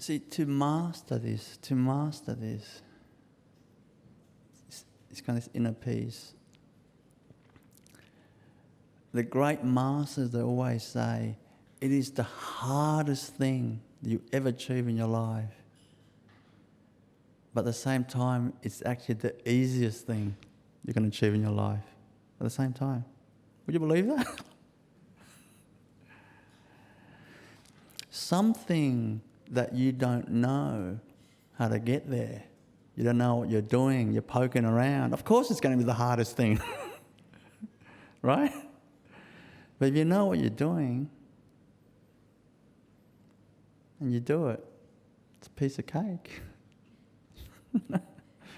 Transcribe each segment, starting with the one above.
See, to master this, it's kind of this inner peace. The great masters, they always say, it is the hardest thing you ever achieve in your life. But at the same time, it's actually the easiest thing you can achieve in your life. At the same time. Would you believe that? Something that you don't know how to get there. You don't know what you're doing. You're poking around. Of course it's going to be the hardest thing. Right? But if you know what you're doing and you do it, it's a piece of cake.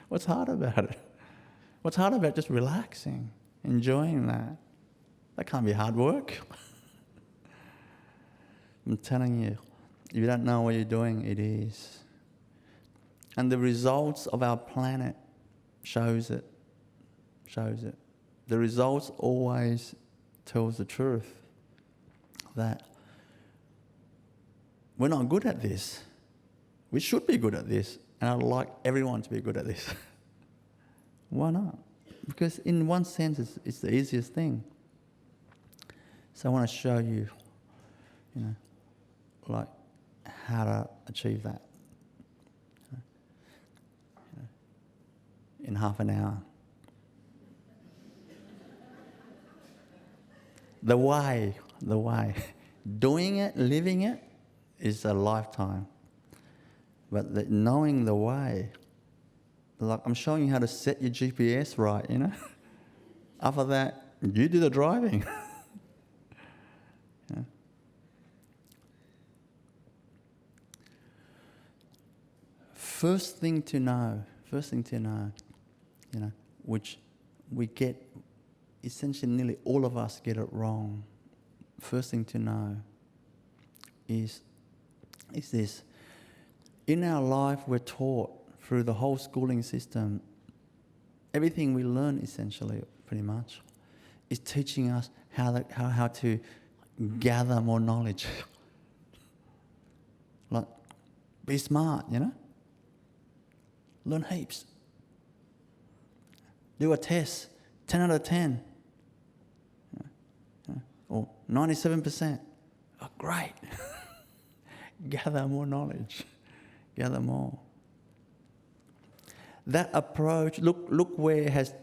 What's hard about it? What's hard about just relaxing, enjoying that? That can't be hard work. I'm telling you, if you don't know what you're doing, it is. And the results of our planet shows it. The results always tells the truth that we're not good at this. We should be good at this, and I'd like everyone to be good at this. Why not? Because in one sense, it's the easiest thing. So I want to show you, like how to achieve that in half an hour. The way, doing it, living it, is a lifetime. But knowing the way, like I'm showing you how to set your GPS right, After that, you do the driving. First thing to know, which we get, essentially nearly all of us get it wrong. First thing to know is this. In our life, we're taught through the whole schooling system, everything we learn essentially, pretty much, is teaching us how to gather more knowledge. Like, be smart, Learn heaps. Do a test, 10 out of 10. Or 97%. Oh, great. Gather more knowledge. Gather more. That approach, look where it has,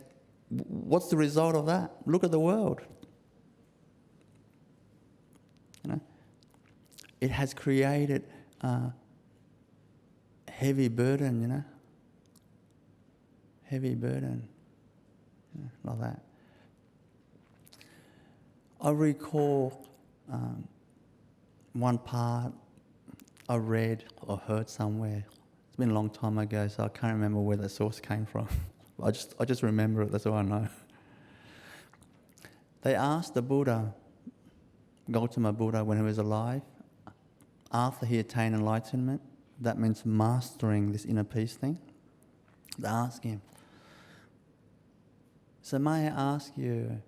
what's the result of that? Look at the world. It has created a heavy burden, Heavy burden, like that. I recall one part I read or heard somewhere. It's been a long time ago, so I can't remember where the source came from. I just remember it, that's all I know. They asked the Buddha, Gautama Buddha, when he was alive, after he attained enlightenment, that means mastering this inner peace thing. They asked him, so may I ask you,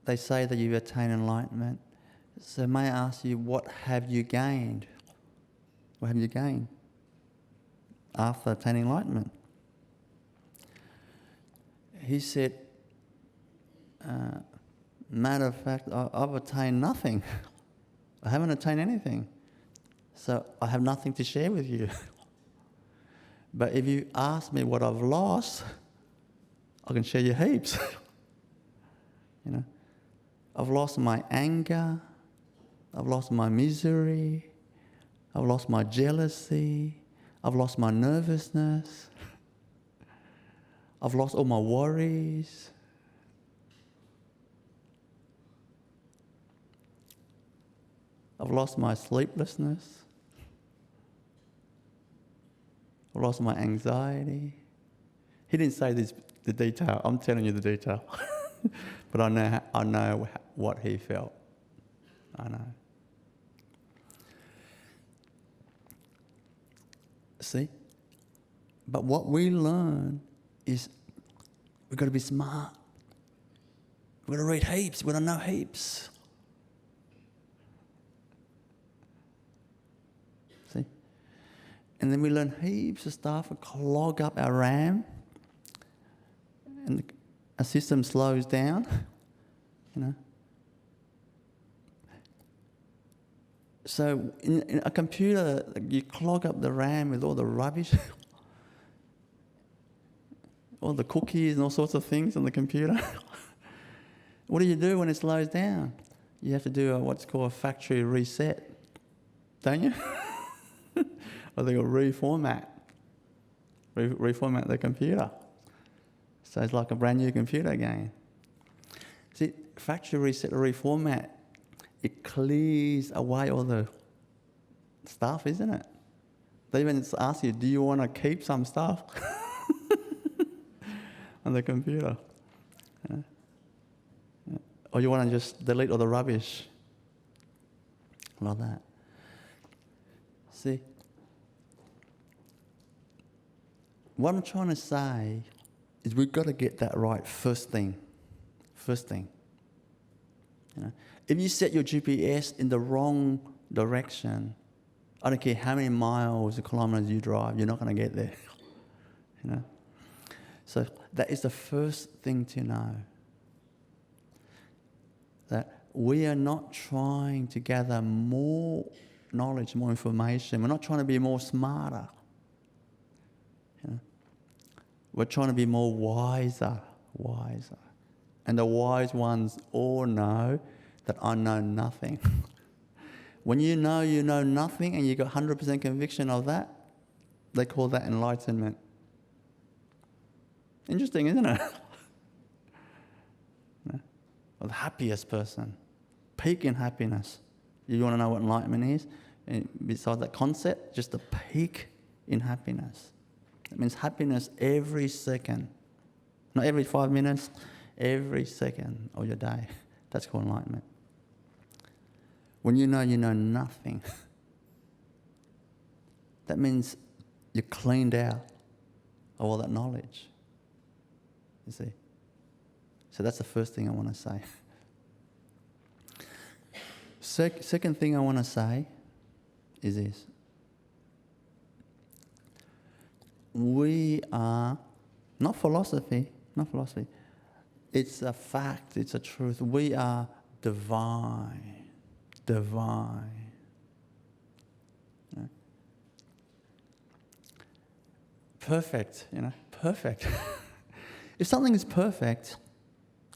they say that you've attained enlightenment, so may I ask you, what have you gained? What have you gained after attaining enlightenment? He said, matter of fact, I've attained nothing. I haven't attained anything. So I have nothing to share with you. But if you ask me what I've lost, I can share you heaps. I've lost my anger. I've lost my misery. I've lost my jealousy. I've lost my nervousness. I've lost all my worries. I've lost my sleeplessness. I've lost my anxiety. He didn't say the detail. I'm telling you the detail. But I know what he felt. I know. See? But what we learn is we've got to be smart. We've got to read heaps. We've got to know heaps. And then we learn heaps of stuff and clog up our RAM. And our system slows down, you know. So in a computer, you clog up the RAM with all the rubbish, all the cookies and all sorts of things on the computer. What do you do when it slows down? You have to do what's called a factory reset, don't you? Or they go reformat the computer. So it's like a brand new computer again. See, factory reset or reformat, it clears away all the stuff, isn't it? They even ask you, do you want to keep some stuff on the computer? Yeah. Yeah. Or you want to just delete all the rubbish? Like that. See, what I'm trying to say is we've got to get that right first thing. First thing. You know? If you set your GPS in the wrong direction, I don't care how many miles or kilometers you drive, you're not going to get there. You know? So that is the first thing to know. That we are not trying to gather more knowledge, more information. We're not trying to be more smarter. You know? We're trying to be more wiser. And the wise ones all know that I know nothing. When you know nothing and you got 100% conviction of that, they call that enlightenment. Interesting, isn't it? Yeah. Or the happiest person, peak in happiness. You want to know what enlightenment is? And besides that concept, just the peak in happiness. It means happiness every second. Not every 5 minutes, every second of your day. That's called enlightenment. When you know nothing, that means you're cleaned out of all that knowledge. You see? So that's the first thing I want to say. Second thing I want to say is this. We are, not philosophy, it's a fact, it's a truth. We are divine. Divine. You know? Perfect, perfect. If something is perfect,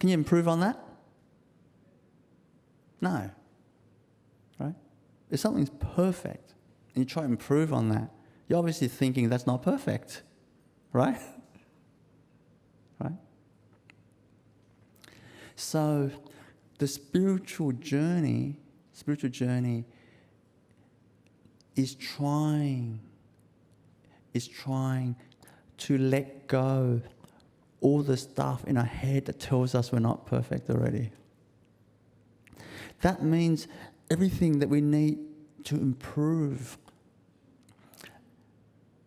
can you improve on that? No. Right? If something's perfect and you try to improve on that, you're obviously thinking that's not perfect. Right? Right? So the spiritual journey is trying to let go all the stuff in our head that tells us we're not perfect already. That means everything that we need to improve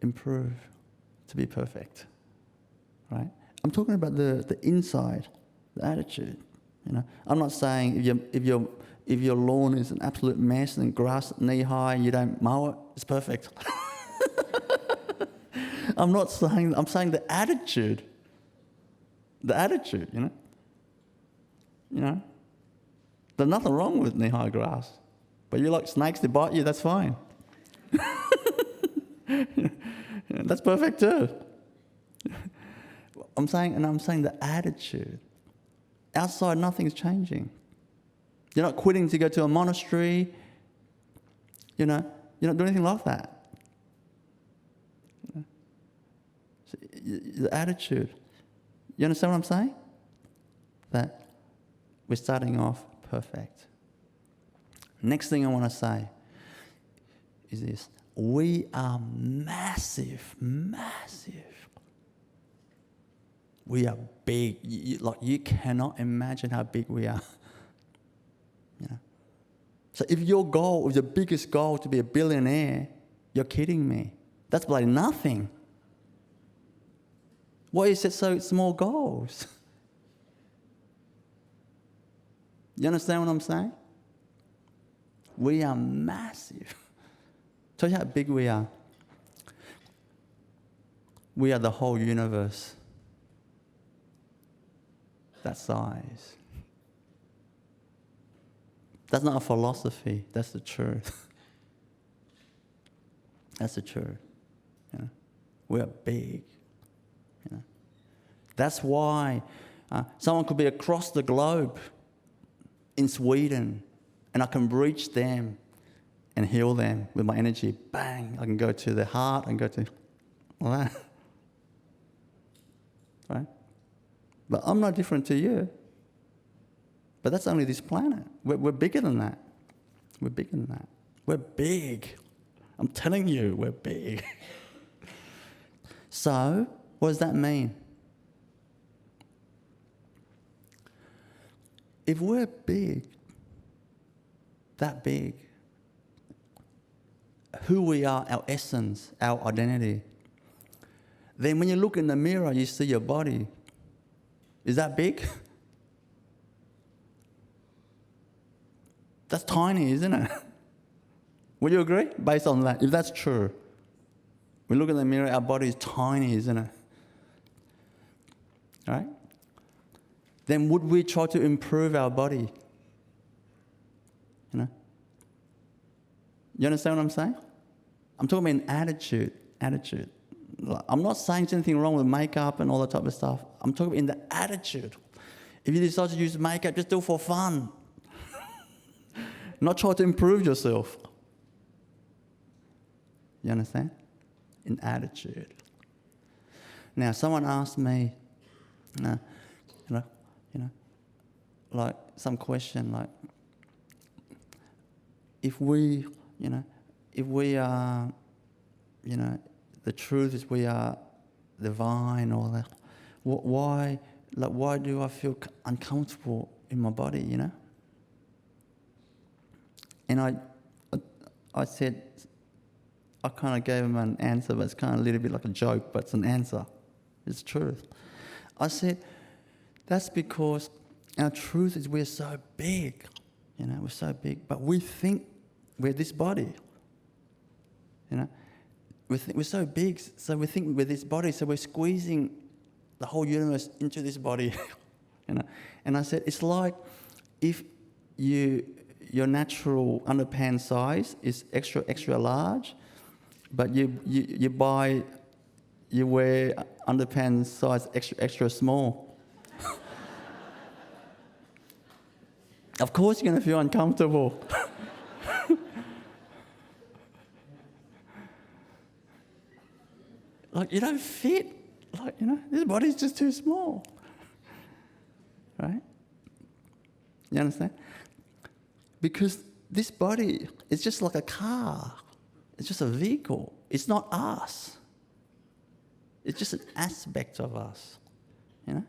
to be perfect, right? I'm talking about the inside, the attitude. I'm not saying if your lawn is an absolute mess and grass knee high and you don't mow it, it's perfect. I'm saying the attitude. The attitude, There's nothing wrong with knee-high grass. But you like snakes to bite you, that's fine. That's perfect too. I'm saying the attitude. Outside, nothing's changing. You're not quitting to go to a monastery. You're not doing anything like that. So, the attitude. You understand what I'm saying? That we're starting off perfect. Next thing I want to say is this. We are massive. We are big. You cannot imagine how big we are. So if your biggest goal to be a billionaire, you're kidding me. That's bloody nothing. Why you set so small goals? You understand what I'm saying? We are massive. Tell you how big we are. we are the whole universe. That size. That's not a philosophy. That's the truth. That's the truth. You know? We are big. You know? That's why someone could be across the globe in Sweden, and I can reach them and heal them with my energy. Bang! I can go to the heart and go to all that. Right? But I'm not different to you. But that's only this planet. We're bigger than that. We're bigger than that. We're big. I'm telling you, we're big. So, what does that mean? If we're big, that big, who we are, our essence, our identity, then when you look in the mirror, you see your body. Is that big? That's tiny, isn't it? Would you agree? Based on that, if that's true. We look in the mirror, our body is tiny, isn't it? Right? Then would we try to improve our body? You know? You understand what I'm saying? I'm talking about an attitude. Attitude. I'm not saying there's anything wrong with makeup and all that type of stuff. I'm talking in the attitude. If you decide to use makeup, just do it for fun. Not try to improve yourself. You understand? In attitude. Now, someone asked me, like some question, like, if we are, the truth is we are divine, all that. Why do I feel uncomfortable in my body? You know. And I said, I kind of gave him an answer, but it's kind of a little bit like a joke, but it's an answer. It's truth. I said, that's because our truth is we're so big. You know, we're so big, but we think we're this body. You know, we're so big, so we think we're this body, so we're squeezing the whole universe into this body. You know, and I said, it's like if your natural underpants size is extra large, but you wear underpants size extra small. Of course you're going to feel uncomfortable. Like, you don't fit. Like, this body's just too small. Right? You understand? Because this body is just like a car. It's just a vehicle. It's not us. It's just an aspect of us. You know?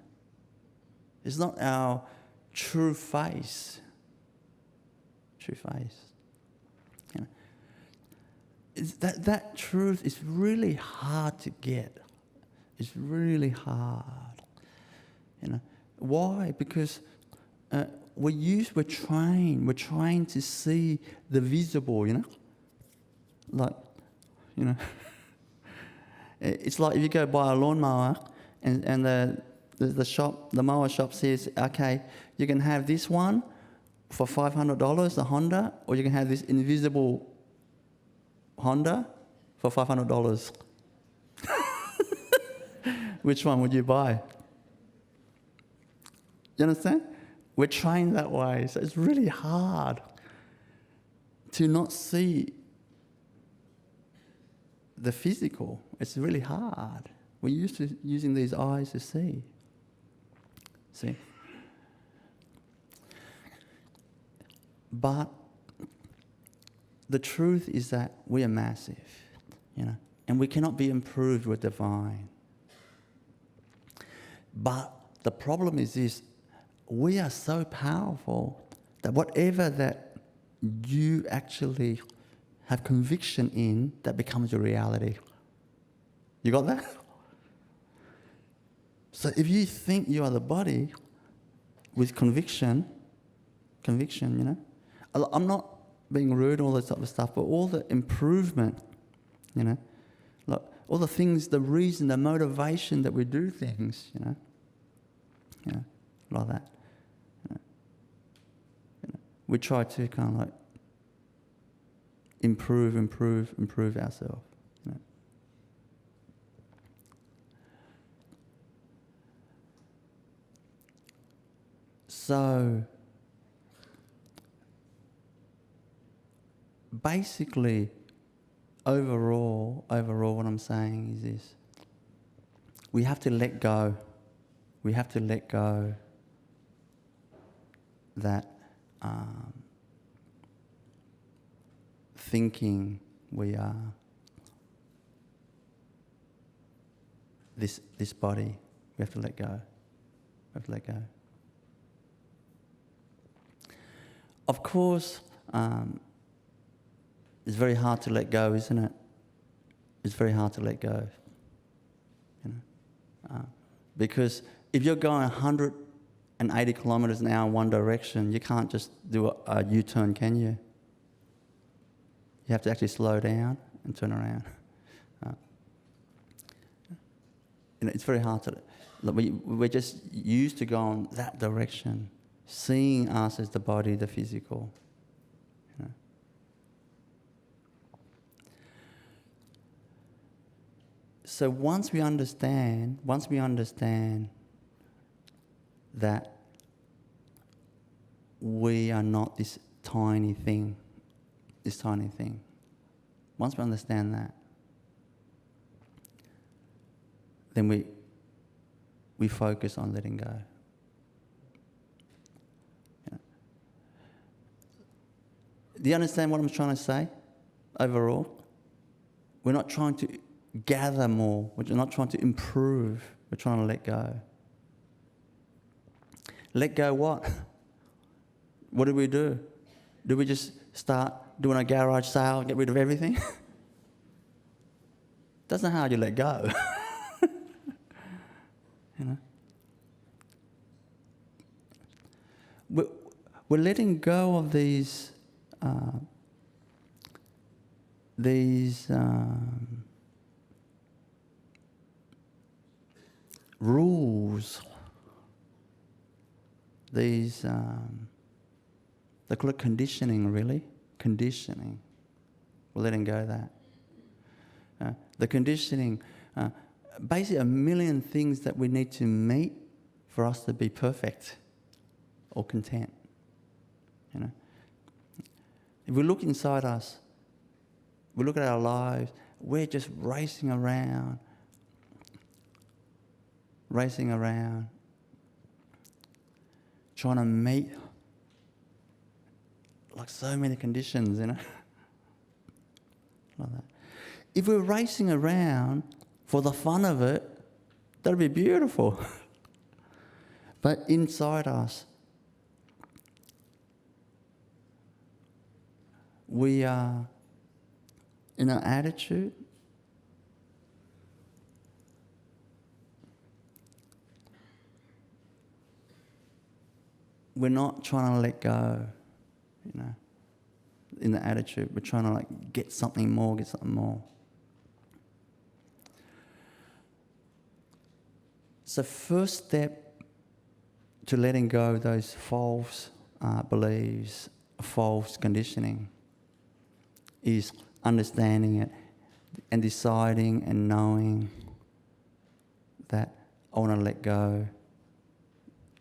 It's not our true face. True face. You know? That truth is really hard to get. It's really hard. You know? Why? Because we're trained to see the visible, you know? Like, it's like if you go buy a lawnmower and the mower shop says, okay, you can have this one for $500, a Honda, or you can have this invisible Honda for $500. Which one would you buy? You understand? We're trained that way, so it's really hard to not see the physical. It's really hard. We're used to using these eyes to see. See? But the truth is that we are massive, and we cannot be improved with divine. But the problem is this: we are so powerful that whatever that you actually have conviction in, that becomes your reality. You got that? So if you think you are the body with conviction, I'm not being rude, all that type of stuff, but all the improvement, like all the things, the reason, the motivation that we do things, like that. We try to kind of like improve ourselves. So basically, overall, what I'm saying is this: we have to let go. We have to let go that thinking we are this body. We have to let go. We have to let go. Of course, it's very hard to let go, isn't it? It's very hard to let go. Because if you're going 180 kilometers an hour in one direction, you can't just do a U-turn, can you? You have to actually slow down and turn around. It's very hard to... We're just used to going that direction, seeing us as the body, the physical. So once we understand that we are not this tiny thing, once we understand that, then we focus on letting go. Do you understand what I'm trying to say overall? We're not trying to gather more. We're not trying to improve. We're trying to let go. Let go what? What do we do? Do we just start doing a garage sale, get rid of everything? That's not how you let go. We're letting go of these rules, they call it conditioning, really. Conditioning. We're letting go of that. The conditioning, basically a million things that we need to meet for us to be perfect or content. If we look inside us, we look at our lives, we're just racing around, trying to meet like so many conditions, like that. If we're racing around for the fun of it, that'd be beautiful. But inside us, we are in our attitude, we're not trying to let go, in the attitude. We're trying to get something more. So first step to letting go of those false beliefs, false conditioning, is understanding it and deciding and knowing that I want to let go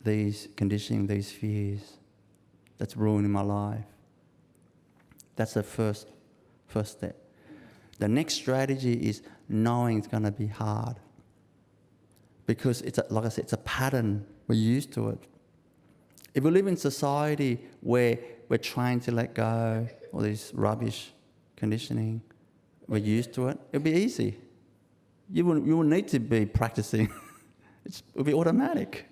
these conditioning, these fears that's ruining my life. That's the first step. The next strategy is knowing it's going to be hard, because like I said, it's a pattern. We're used to it. If we live in society where we're trying to let go all this rubbish conditioning, we're used to it, it'll be easy. You wouldn't need to be practicing. It'll be automatic.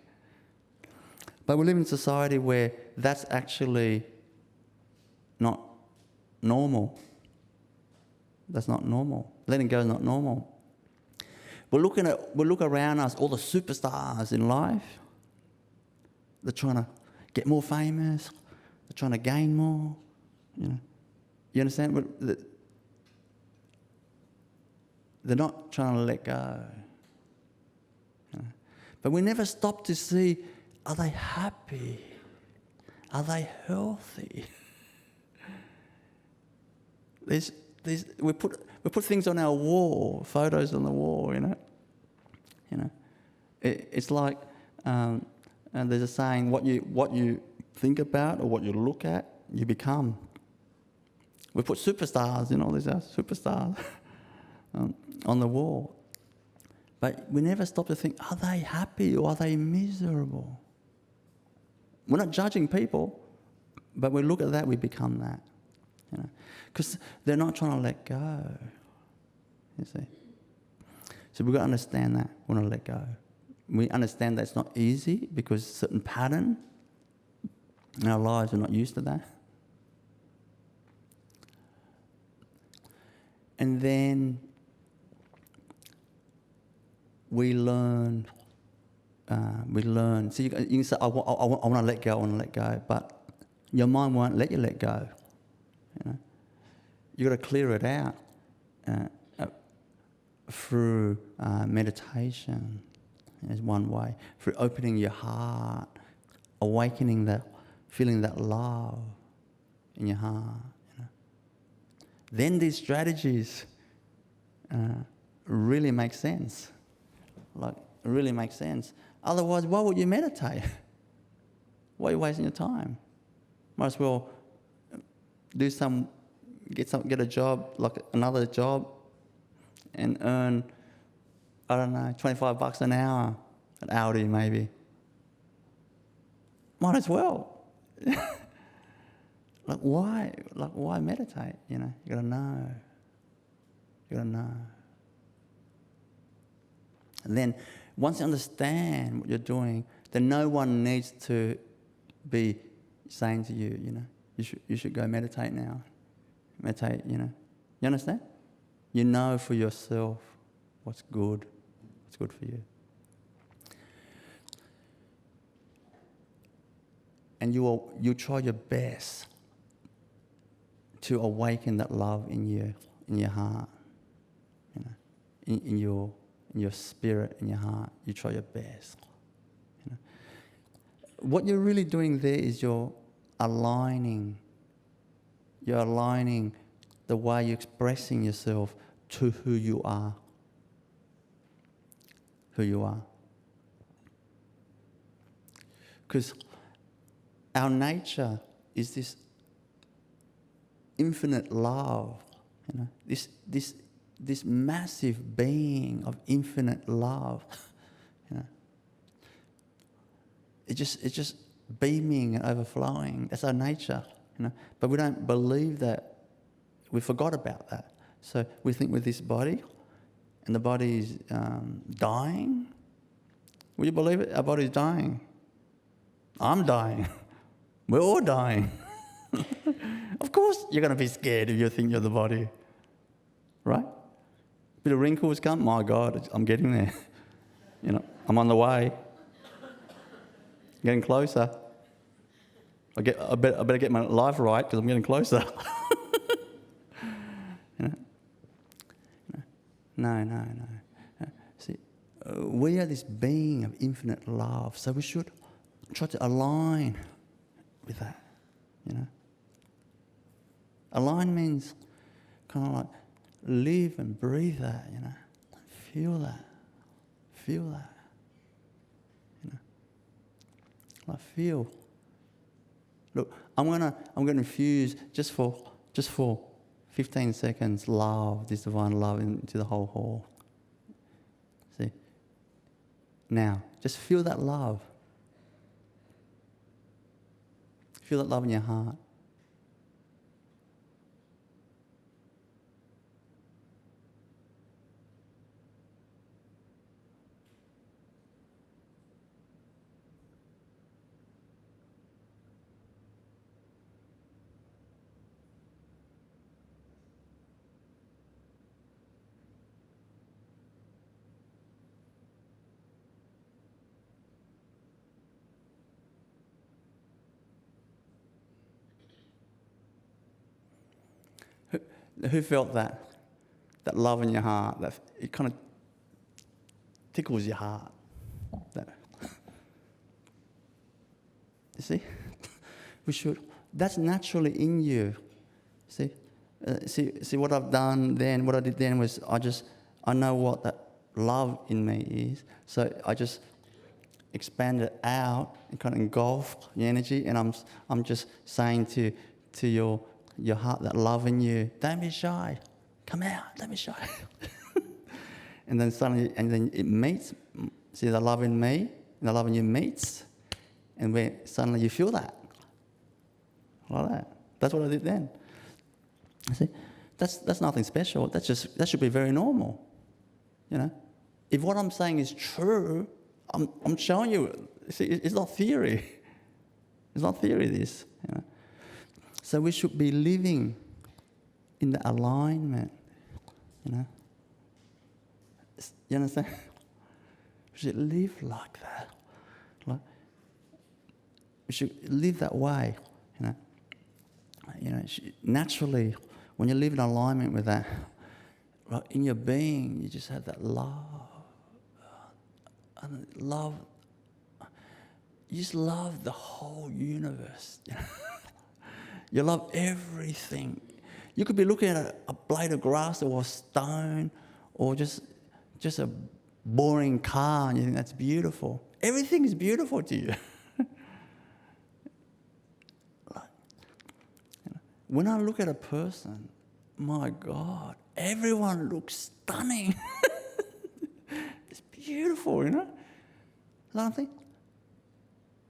But we live in a society where that's actually not normal. That's not normal. Letting go is not normal. We look around us, all the superstars in life. They're trying to get more famous. They're trying to gain more. You understand? They're not trying to let go. You know? But we never stop to see, are they happy? Are they healthy? We put things on our wall, photos on the wall, you know. It's like, and there's a saying, what you think about or what you look at, you become. We put superstars, these are superstars on the wall. But we never stop to think, are they happy or are they miserable? We're not judging people, but we look at that, we become that. Because they're not trying to let go, you see. So we've got to understand that, we want to let go. We understand that it's not easy because certain pattern in our lives, we're not used to that. And then we learn. So you can say, I want to let go, but your mind won't let you let go. You've got to clear it out through meditation is one way, through opening your heart, awakening feeling that love in your heart. Then these strategies really make sense. Really makes sense. Otherwise, why would you meditate? Why are you wasting your time? Might as well get a job, like another job, and earn, I don't know, $25 an hour, an hourly maybe. Might as well. Why meditate? You gotta know. You gotta know. And then once you understand what you're doing, then no one needs to be saying to you, you should go meditate now. Meditate, You understand? You know for yourself what's good for you. And you try your best to awaken that love in your heart, in your spirit, in your heart. You try your best. What you're really doing there is you're aligning the way you're expressing yourself to who you are. Who you are. Because our nature is this infinite love, this massive being of infinite love. It's just beaming and overflowing. That's our nature, But we don't believe that. We forgot about that. So we think with this body, and the body is dying. Will you believe it? Our body's dying. I'm dying. We're all dying. Of course you're going to be scared if you think you're the body. Right? A bit of wrinkles come, my God, I'm getting there. I'm on the way. Getting closer. I better get my life right because I'm getting closer. No. See, we are this being of infinite love, so we should try to align with that. Align means kind of like live and breathe that. Feel that. I feel. Look, I'm gonna infuse just for 15 seconds love, this divine love into the whole hall. See? Now, just feel that love. Feel that love in your heart. Who felt that that love in your heart, that it kind of tickles your heart. You see? We should. That's naturally in you. See? See what I've done then, what I did then was I know what that love in me is. So I just expand it out and kind of engulf the energy, and I'm just saying to your heart, that love in you, don't be shy. Come out, don't be shy. And then suddenly, it meets. See, the love in me and the love in you meets, and where suddenly you feel that. Like that. That's what I did then. You see, that's nothing special. That should be very normal. You know, if what I'm saying is true, I'm showing you. See, it's not theory. It's not theory. This. You know? So we should be living in the alignment. You know. You understand? We should live like that. Like, we should live that way. You know, naturally, when you live in alignment with that, right, in your being, you just have that love. And love, you just love the whole universe. You love everything. You could be looking at a blade of grass or a stone or just a boring car and you think that's beautiful. Everything is beautiful to you. When I look at a person, my God, everyone looks stunning. It's beautiful, you know? And I think,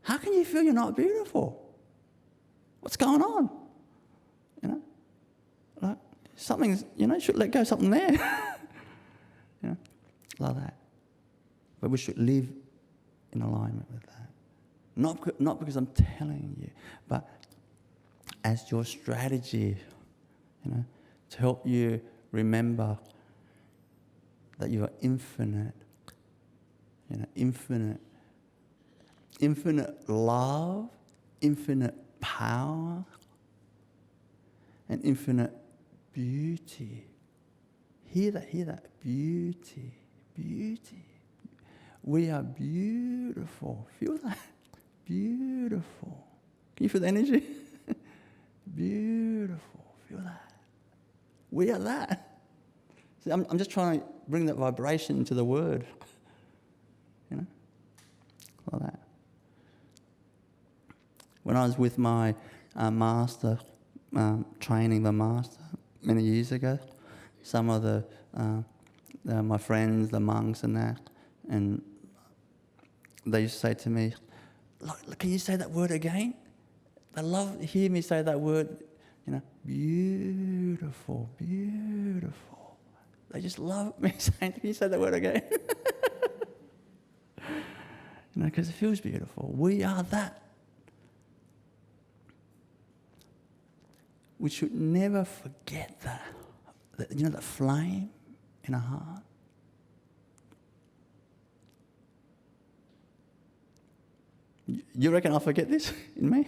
how can you feel you're not beautiful? What's going on? You know? Like, something's, should let go of something there. You know? Like that. But we should live in alignment with that. Not because I'm telling you, but as your strategy, to help you remember that you are infinite, infinite love, infinite power, and infinite beauty. Hear that, beauty. We are beautiful. Feel that, beautiful. Can you feel the energy? Beautiful. Feel that. We are that. See, I'm just trying to bring that vibration into the word. Like that. When I was with my master, training the master many years ago, some of my friends, the monks and that, and they used to say to me, can you say that word again? They love to hear me say that word, beautiful. They just love me saying, can you say that word again? Because it feels beautiful. We are that. We should never forget that. That flame in our heart. You reckon I'll forget this in me?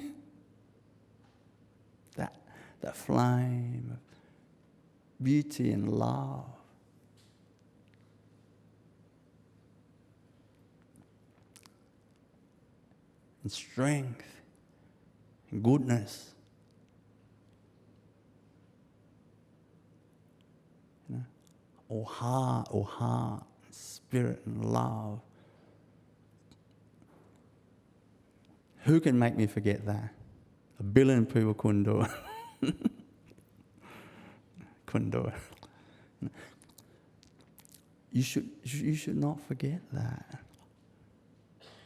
That flame of beauty and love. And strength and goodness. Or heart, spirit and love. Who can make me forget that? 1 billion people couldn't do it. Couldn't do it. You should not forget that.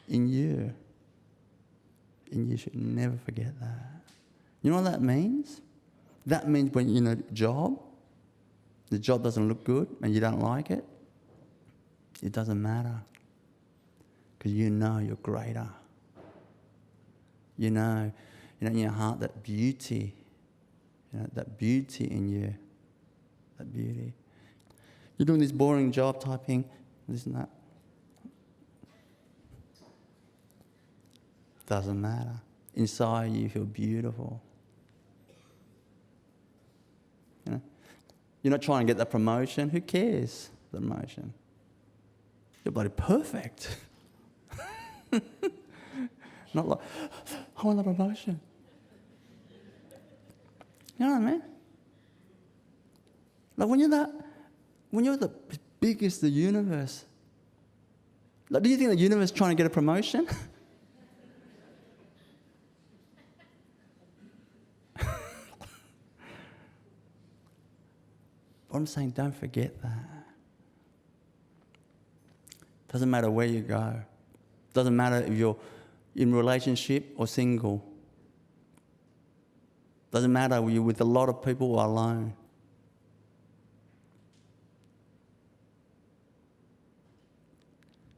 In you should never forget that. You know what that means? That means when the job doesn't look good and you don't like it, it doesn't matter. Because you're greater. In your heart, that beauty, that beauty in you, that beauty. You're doing this boring job, typing this and that. Doesn't matter. Inside you feel beautiful. You're not trying to get the promotion. Who cares, the promotion? You're bloody perfect. Not like, I want the promotion. You know what I mean? Like when you're the biggest the universe, like, do you think the universe is trying to get a promotion? But I'm saying, don't forget that. Doesn't matter where you go. Doesn't matter if you're in relationship or single. Doesn't matter if you're with a lot of people or alone.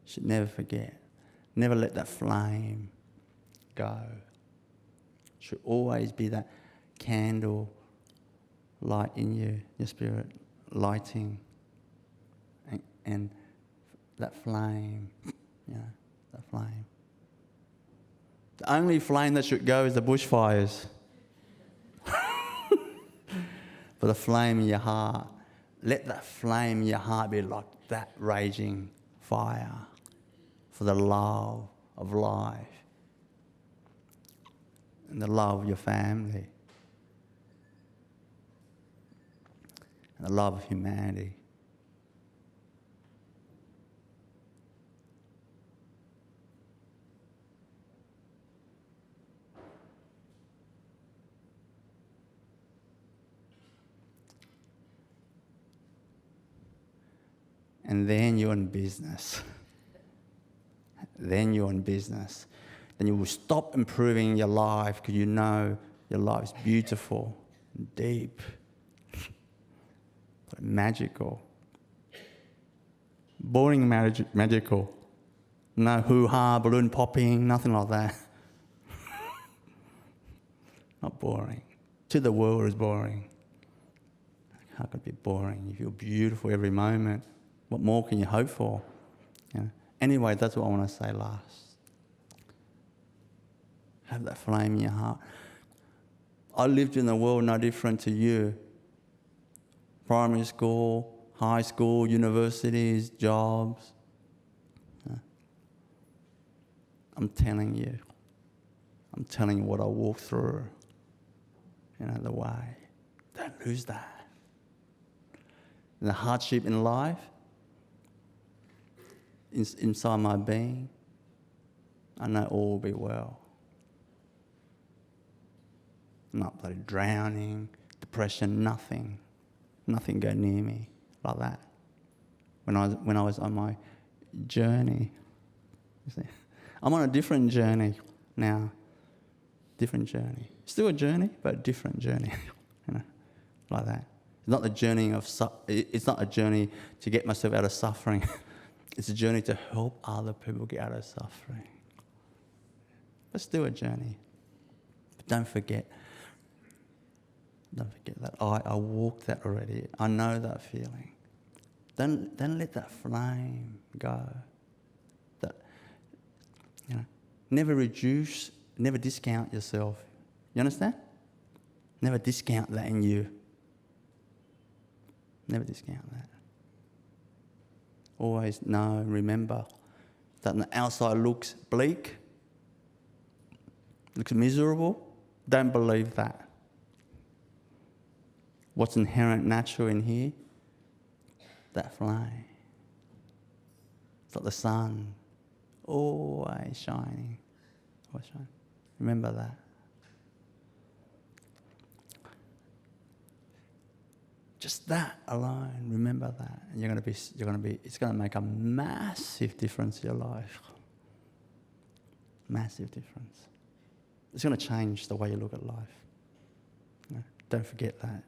Should never forget. Never let that flame go. Should always be that candle light in you, your spirit, lighting. And that flame, that flame. The only flame that should go is the bushfires. But the flame in your heart, let that flame in your heart be like that raging fire for the love of life and the love of your family and the love of humanity. And then you're in business. Then you're in business. Then you will stop improving your life because you know your life is beautiful, and deep, but magical. Boring magical. No hoo-ha, balloon popping, nothing like that. Not boring. To the world is boring. How could it be boring? You feel beautiful every moment. What more can you hope for? Anyway, that's what I want to say last. Have that flame in your heart. I lived in the world no different to you. Primary school, high school, universities, jobs. I'm telling you what I walked through. The way. Don't lose that. And the hardship in life, inside my being, I know all will be well. I'm not bloody drowning, depression, nothing go near me like that. When I was on my journey, you see, I'm on a different journey now. Different journey, still a journey, but a different journey, like that. It's not the journey it's not a journey to get myself out of suffering. It's a journey to help other people get out of suffering. Let's do a journey. But don't forget that I walked that already. I know that feeling. Don't let that flame go. That never reduce, never discount yourself. You understand? Never discount that in you. Never discount that. Always know and remember that on the outside looks bleak, looks miserable. Don't believe that. What's inherent, natural in here? That flame. It's like the sun, always shining. Always shining. Remember that. Just that alone, remember that, and it's going to make a massive difference in your life. Massive difference. It's going to change the way you look at life. Don't forget that.